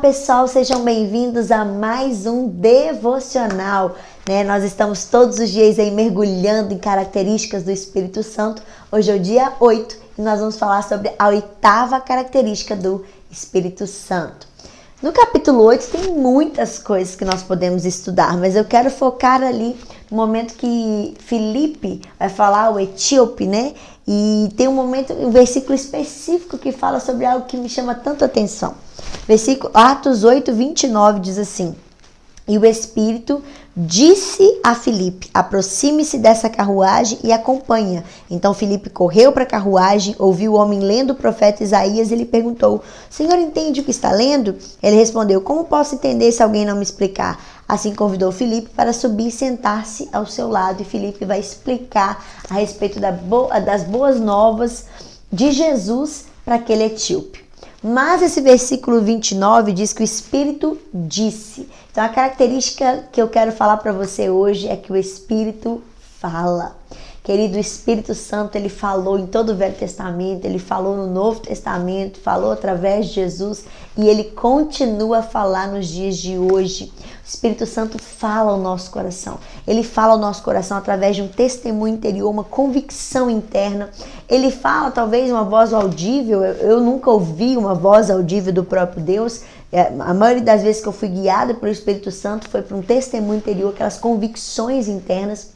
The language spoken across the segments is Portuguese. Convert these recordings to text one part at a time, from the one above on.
pessoal, sejam bem-vindos a mais um devocional, né? Nós estamos todos os dias aí mergulhando em características do Espírito Santo. Hoje é o dia 8 e nós vamos falar sobre a 8ª característica do Espírito Santo. No capítulo 8 tem muitas coisas que nós podemos estudar, mas eu quero focar ali no momento que Filipe vai falar, o etíope, né? E tem um versículo específico que fala sobre algo que me chama tanto atenção. Atos 8, 29 diz assim: e o Espírito disse a Filipe: aproxime-se dessa carruagem e acompanha. Então Filipe correu para a carruagem, ouviu o homem lendo o profeta Isaías e lhe perguntou: Senhor, entende o que está lendo? Ele respondeu: como posso entender se alguém não me explicar? Assim convidou Filipe para subir e sentar-se ao seu lado, e Filipe vai explicar a respeito das boas novas de Jesus para aquele etíope. Mas esse versículo 29 diz que o Espírito disse. Então a característica que eu quero falar para você hoje é que o Espírito fala. Querido, o Espírito Santo, ele falou em todo o Velho Testamento, ele falou no Novo Testamento, falou através de Jesus e ele continua a falar nos dias de hoje. O Espírito Santo fala ao nosso coração. Ele fala ao nosso coração através de um testemunho interior, uma convicção interna. Ele fala talvez uma voz audível. Eu nunca ouvi uma voz audível do próprio Deus. A maioria das vezes que eu fui guiada pelo Espírito Santo foi por um testemunho interior, aquelas convicções internas.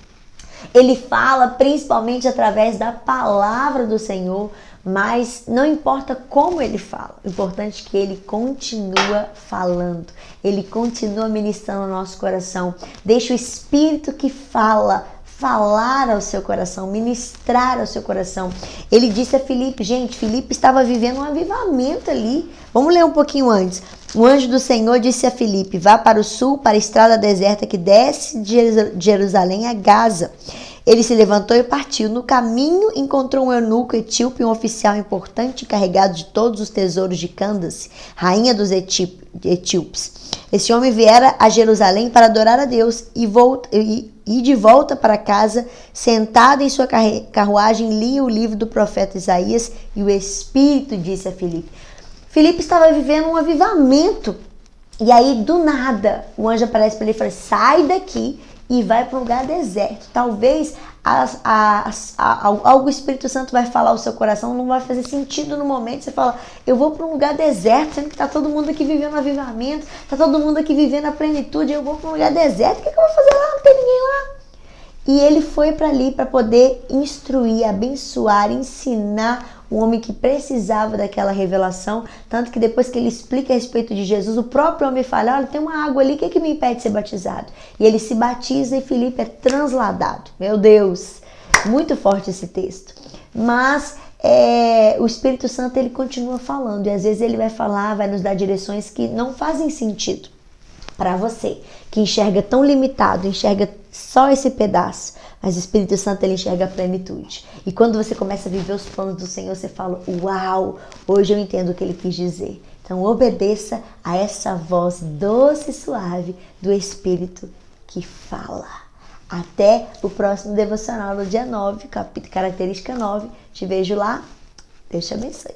Ele fala principalmente através da palavra do Senhor, mas não importa como ele fala, o importante é que ele continua falando, ele continua ministrando ao nosso coração. Deixa o Espírito que fala falar ao seu coração, ministrar ao seu coração. Ele disse a Filipe, gente, Filipe estava vivendo um avivamento ali. Vamos ler um pouquinho antes. O anjo do Senhor disse a Filipe: vá para o sul, para a estrada deserta que desce de Jerusalém a Gaza. Ele se levantou e partiu. No caminho encontrou um eunuco etíope, um oficial importante encarregado de todos os tesouros de Candace, rainha dos etíopes. Esse homem viera a Jerusalém para adorar a Deus e de volta para casa, sentado em sua carruagem, lia o livro do profeta Isaías, e o Espírito disse a Filipe. Filipe estava vivendo um avivamento. E aí, do nada, o anjo aparece para ele e fala: sai daqui e vai para um lugar deserto. Talvez algo o Espírito Santo vai falar ao seu coração, não vai fazer sentido no momento. Você fala: eu vou para um lugar deserto, sendo que está todo mundo aqui vivendo avivamento, está todo mundo aqui vivendo a plenitude, eu vou para um lugar deserto, o que eu vou fazer lá? Não tem ninguém lá. E ele foi para ali para poder instruir, abençoar, ensinar o homem que precisava daquela revelação. Tanto que depois que ele explica a respeito de Jesus, o próprio homem fala: olha, tem uma água ali, o que me impede de ser batizado? E ele se batiza e Filipe é transladado. Meu Deus, muito forte esse texto. Mas o Espírito Santo, ele continua falando, e às vezes ele vai falar, vai nos dar direções que não fazem sentido para você, que enxerga tão limitado, enxerga só esse pedaço, mas o Espírito Santo, ele enxerga a plenitude. E quando você começa a viver os planos do Senhor, você fala: uau, hoje eu entendo o que ele quis dizer. Então obedeça a essa voz doce e suave do Espírito que fala. Até o próximo devocional no dia 9, característica 9. Te vejo lá. Deus te abençoe.